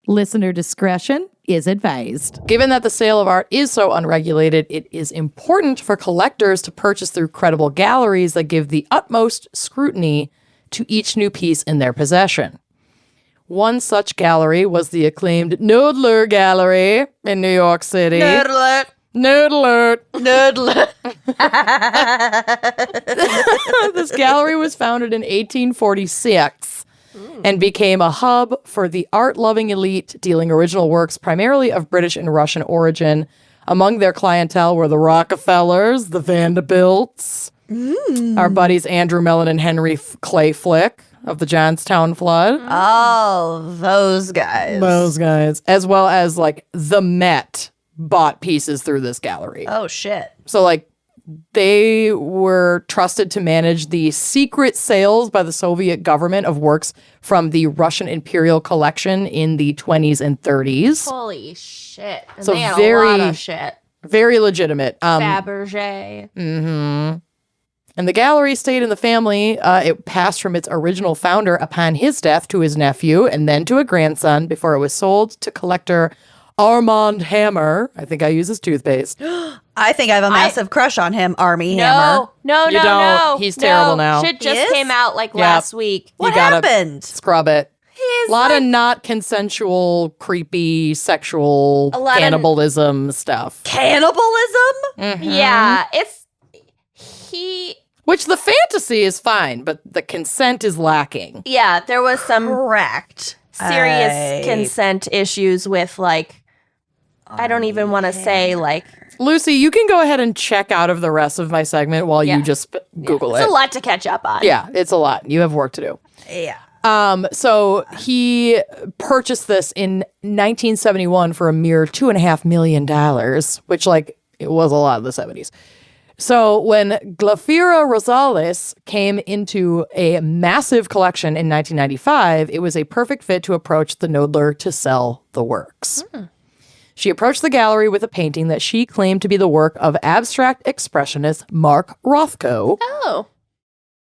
Listener discretion is advised. Given that the sale of art is so unregulated, it is important for collectors to purchase through credible galleries that give the utmost scrutiny to each new piece in their possession. One such gallery was the acclaimed Knoedler Gallery in New York City. Nerd alert. Nerd alert. Nerd alert. This gallery was founded in 1846 and became a hub for the art-loving elite dealing original works primarily of British and Russian origin. Among their clientele were the Rockefellers, the Vanderbilts, our buddies Andrew Mellon and Henry Clay Flick of the Johnstown Flood. Oh, those guys. Those guys. As well as, like, the Met bought pieces through this gallery. Oh, shit. So, like, they were trusted to manage the secret sales by the Soviet government of works from the Russian Imperial collection in the 20s and 30s. Holy shit. And So they had very- a lot of shit. Very legitimate. Fabergé. And the gallery stayed in the family. It passed from its original founder upon his death to his nephew and then to a grandson before it was sold to collector Armand Hammer. I think I use his toothpaste. I think I have a massive crush on him, Army Hammer. No. You don't. He's terrible now. Shit He just is? came out like last week. What You gotta happened? Scrub it. He's A lot like, of not consensual, creepy, sexual, A lot of- cannibalism stuff. Cannibalism? yeah, he Which the fantasy is fine, but the consent is lacking. yeah, there was some Correct. serious consent issues with like I don't even want to say like Lucy, you can go ahead and check out of the rest of my segment while Yeah. you just Google it's it. a lot to catch up on. Yeah, it's a lot. You have work to do. Yeah. So he purchased this in 1971 for a mere $2.5 million, which, like, it was a lot of the 70s. So when Glafira Rosales came into a massive collection in 1995, it was a perfect fit to approach the Knoedler to sell the works. She approached the gallery with a painting that she claimed to be the work of abstract expressionist Mark Rothko. Oh.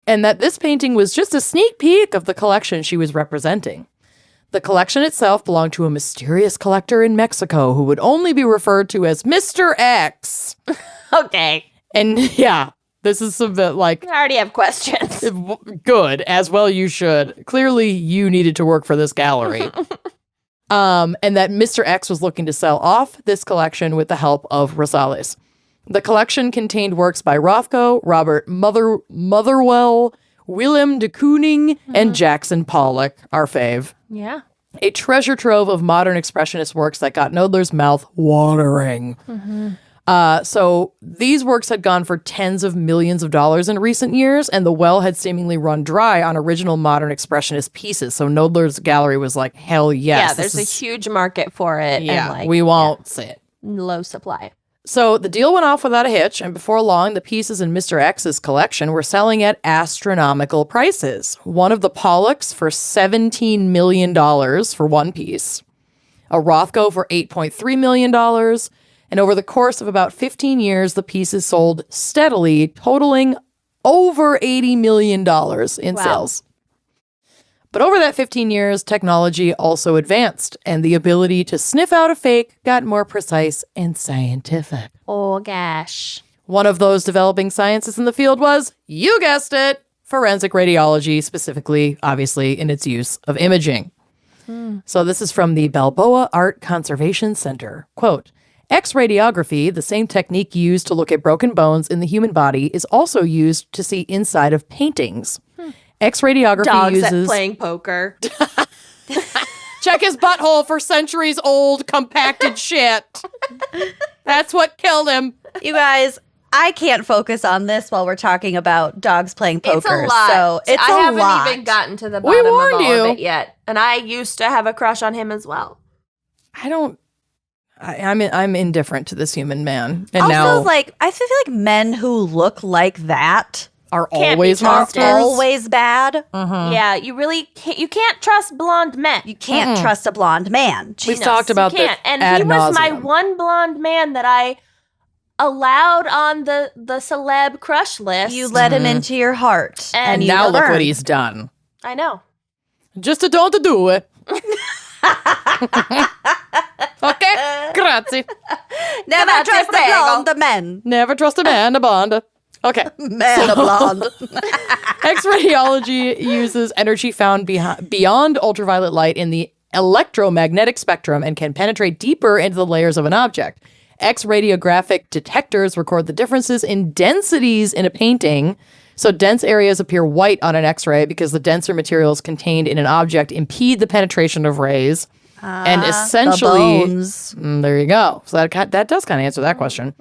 And that this painting was just a sneak peek of the collection she was representing. The collection itself belonged to a mysterious collector in Mexico who would only be referred to as Mr. X. Okay. And yeah, this is some bit like, I already have questions. good, as well you should. Clearly you needed to work for this gallery. And that Mr. X was looking to sell off this collection with the help of Rosales. The collection contained works by Rothko, Robert Motherwell, Willem de Kooning, and Jackson Pollock, our fave. Yeah. A treasure trove of modern expressionist works that got Knoedler's mouth watering. So these works had gone for tens of millions of dollars in recent years, and the well had seemingly run dry on original modern expressionist pieces. So Knoedler's gallery was like, hell yes. Yeah, there's a huge market for it. Yeah, and like, we won't see it. low supply. So the deal went off without a hitch, and before long, the pieces in Mr. X's collection were selling at astronomical prices. One of the Pollocks for $17 million for one piece, a Rothko for $8.3 million, and over the course of about 15 years, the pieces sold steadily, totaling over $80 million in sales. But over that 15 years, technology also advanced, and the ability to sniff out a fake got more precise and scientific. Oh, gosh. One of those developing sciences in the field was, you guessed it, forensic radiology, specifically, obviously, in its use of imaging. So this is from the Balboa Art Conservation Center. Quote, X-radiography, the same technique used to look at broken bones in the human body, is also used to see inside of paintings. X-radiography Dogs uses... at playing poker. Check his butthole for centuries-old compacted shit. That's what killed him. You guys, I can't focus on this while we're talking about dogs playing poker. It's a lot. So it's I a haven't lot. even gotten to the bottom of warned all you. of it yet. And I used to have a crush on him as well. I'm indifferent to this human man. And Also, now like, I feel like men who look like that are can't be always trusted. monsters. always bad. Yeah, you really can't, you can't trust blonde men. You can't trust a blonde man. We've Jesus. talked about you this can't. And ad he was my nauseum. one blonde man that I allowed on the celeb crush list. You let him into your heart. And you Now look learn. what he's done. I know. Just don't do it. Okay, grazie. Never trust a prego. blonde man. Never trust a man, a bond. Okay. Man a blonde. X-radiology uses energy found beyond ultraviolet light in the electromagnetic spectrum and can penetrate deeper into the layers of an object. X-radiographic detectors record the differences in densities in a painting. So dense areas appear white on an X-ray because the denser materials contained in an object impede the penetration of rays. And essentially, The bones. there you go. So that does kind of answer that question.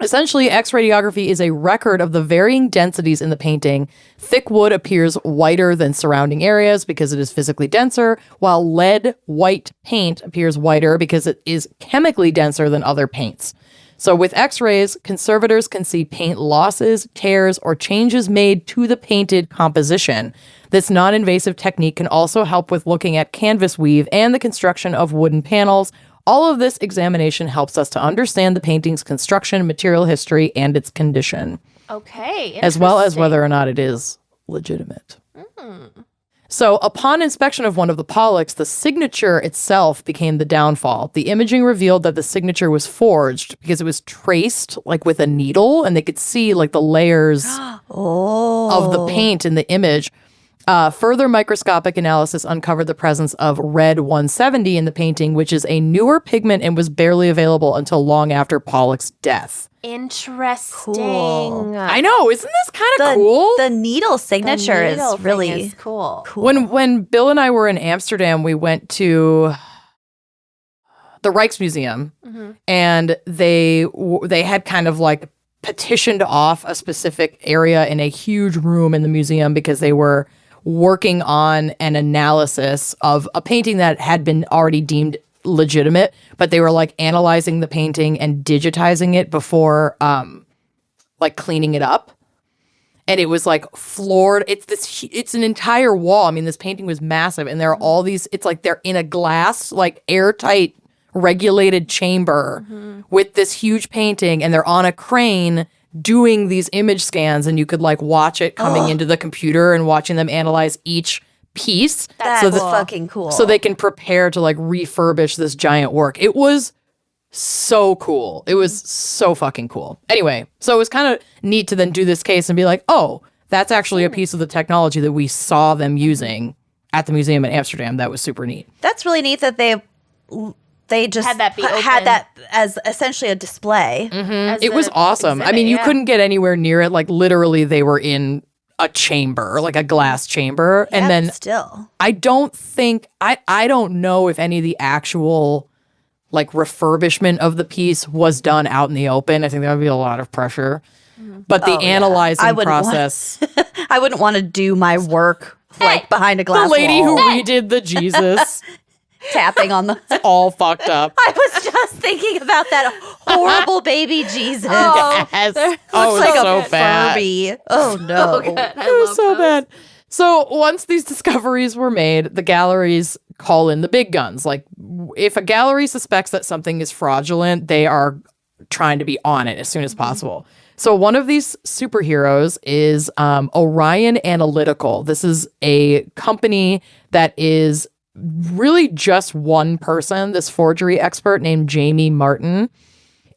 Essentially, X-radiography is a record of the varying densities in the painting. Thick wood appears whiter than surrounding areas because it is physically denser, while lead white paint appears whiter because it is chemically denser than other paints. So with X-rays, conservators can see paint losses, tears, or changes made to the painted composition. This non-invasive technique can also help with looking at canvas weave and the construction of wooden panels. All of this examination helps us to understand the painting's construction, material history, and its condition, Okay. as well as whether or not it is legitimate. So upon inspection of one of the Pollocks, the signature itself became the downfall. The imaging revealed that the signature was forged because it was traced like with a needle, and they could see like the layers of the paint in the image. Further microscopic analysis uncovered the presence of red 170 in the painting, which is a newer pigment and was barely available until long after Pollock's death. Interesting. Cool. I know, isn't this kind of cool? The needle signature The needle is really thing is cool. When Bill and I were in Amsterdam, we went to the Rijksmuseum, and they had kind of like petitioned off a specific area in a huge room in the museum because they were working on an analysis of a painting that had been already deemed legitimate, but they were like analyzing the painting and digitizing it before like cleaning it up. And it was like floored. It's an entire wall. I mean, this painting was massive, and there are all these, it's like they're in a glass, like airtight, regulated chamber with this huge painting, and they're on a crane doing these image scans, and you could like watch it coming into the computer and watching them analyze each piece. That's fucking cool. So they can prepare to like refurbish this giant work. It was so cool. It was so fucking cool. Anyway, so it was kind of neat to then do this case and be like, oh, that's actually a piece of the technology that we saw them using at the museum in Amsterdam. That was super neat. That's really neat that they just Had that be had open. that as essentially a display. As It was a awesome. I exhibit, mean, you yeah. couldn't get anywhere near it. Like literally they were in a chamber, like a glass chamber. And Yep, then still. I don't know if any of the actual like refurbishment of the piece was done out in the open. I think there would be a lot of pressure. But the analyzing I wouldn't process, I wouldn't want to do my work like behind a the glass lady wall. who redid the Jesus, tapping on the all fucked up. I was just thinking about that horrible baby Jesus. Yes. Oh, Looks like so a bad. Furby. Oh no. It was so bad. So once these discoveries were made, the galleries call in the big guns. Like if a gallery suspects that something is fraudulent, they are trying to be on it as soon as possible. So one of these superheroes is Orion Analytical. This is a company that is really just one person, this forgery expert named Jamie Martin.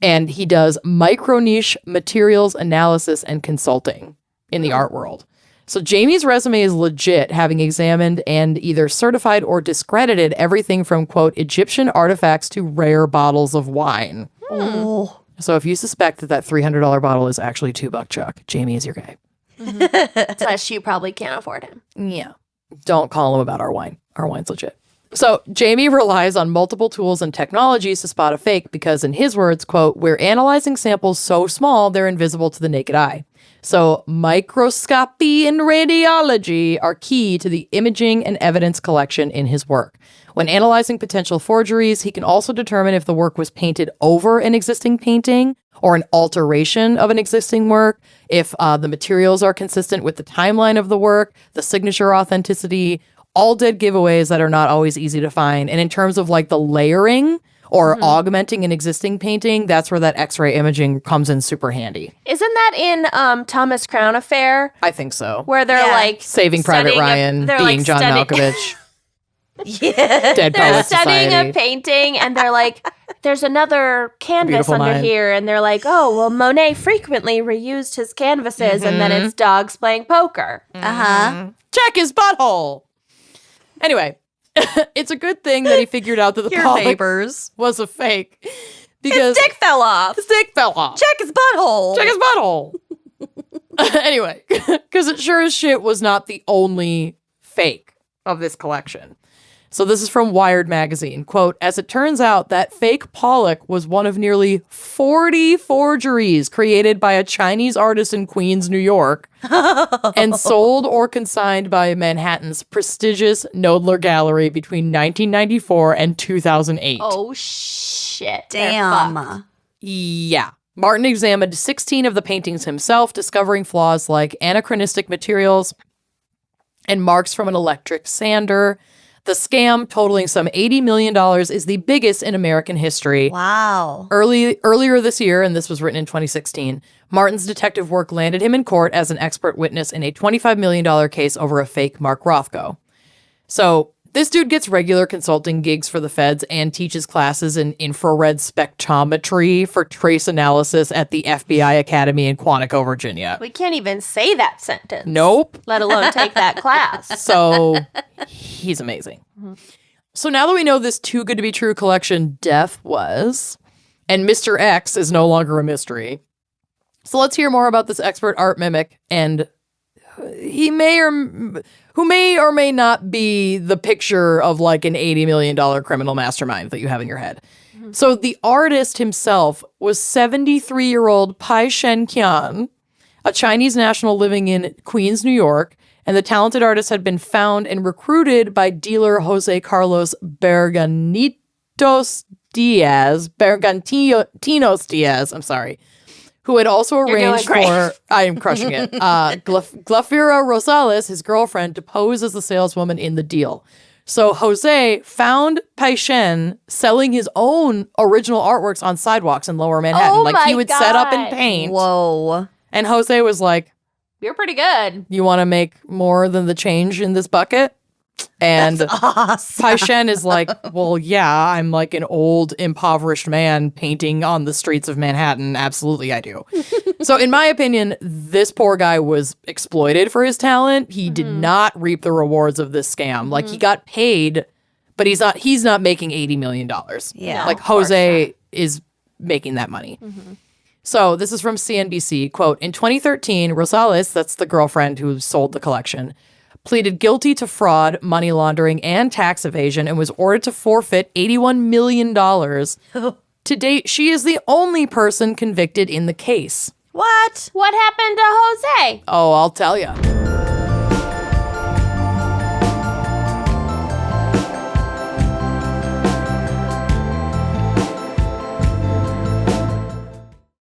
And he does micro niche materials analysis and consulting in the art world. So Jamie's resume is legit, having examined and either certified or discredited everything from, quote, Egyptian artifacts to rare bottles of wine. Oh. So if you suspect that $300 bottle is actually $2 Chuck, Jamie is your guy. Slash, you probably can't afford him. Yeah. Don't call him about our wine. Our wine's legit. So Jamie relies on multiple tools and technologies to spot a fake because, in his words, quote, we're analyzing samples so small they're invisible to the naked eye. So microscopy and radiology are key to the imaging and evidence collection in his work. When analyzing potential forgeries, he can also determine if the work was painted over an existing painting or an alteration of an existing work, if the materials are consistent with the timeline of the work, the signature authenticity, all dead giveaways that are not always easy to find. And in terms of like the layering or augmenting an existing painting, that's where that X-ray imaging comes in super handy. Isn't that in Thomas Crown Affair? I think so. Where they're Yeah. like Saving Private studying Ryan, they're, being like, John study- Malkovich. Yeah. Dead They're Poet studying Society. a painting and they're like, there's another canvas Beautiful under mind. here. And they're like, oh, well, Monet frequently reused his canvases. And then it's dogs playing poker. Uh-huh. Check his butthole. Anyway, it's a good thing that he figured out that the Your Pollock neighbors. was a fake. Because His dick fell off. his dick fell off. Check his butthole. Check his butthole. Anyway, because it sure as shit was not the only fake of this collection. So this is from Wired magazine. Quote, as it turns out, that fake Pollock was one of nearly 40 forgeries created by a Chinese artist in Queens, New York, and sold or consigned by Manhattan's prestigious Knoedler Gallery between 1994 and 2008. Oh, shit. They're fucked. Damn. Yeah. Martin examined 16 of the paintings himself, discovering flaws like anachronistic materials and marks from an electric sander. The scam, totaling some $80 million, is the biggest in American history. Wow. Earlier this year, and this was written in 2016, Martin's detective work landed him in court as an expert witness in a $25 million case over a fake Mark Rothko. So this dude gets regular consulting gigs for the feds and teaches classes in infrared spectrometry for trace analysis at the FBI Academy in Quantico, Virginia. We can't even say that sentence. Nope. Let alone take that class. So he's amazing. So now that we know this too good to be true collection death was, and Mr. X is no longer a mystery. So let's hear more about this expert art mimic and who may or may not be the picture of like an $80 million criminal mastermind that you have in your head. So the artist himself was 73-year-old Pei-Shen, a Chinese national living in Queens, New York, and the talented artist had been found and recruited by dealer Jose Carlos Bergantinos Diaz, I'm sorry, who had also arranged for, I am crushing it, Glafira Rosales, his girlfriend, to pose as the saleswoman in the deal. So Jose found Pei-Shen selling his own original artworks on sidewalks in Lower Manhattan. Oh like he would set up and paint. Whoa. And Jose was like, You're pretty good. you want to make more than the change in this bucket? And Awesome. Pei-Shen is like, well, yeah, I'm like an old, impoverished man painting on the streets of Manhattan. Absolutely, I do. So in my opinion, this poor guy was exploited for his talent. He did not reap the rewards of this scam. Like, he got paid, but he's not making $80 million. Yeah. Like, Jose is making that money. So this is from CNBC. Quote, in 2013, Rosales, that's the girlfriend who sold the collection, pleaded guilty to fraud, money laundering, and tax evasion and was ordered to forfeit $81 million. To date, she is the only person convicted in the case. What? What happened to Jose? Oh, I'll tell you.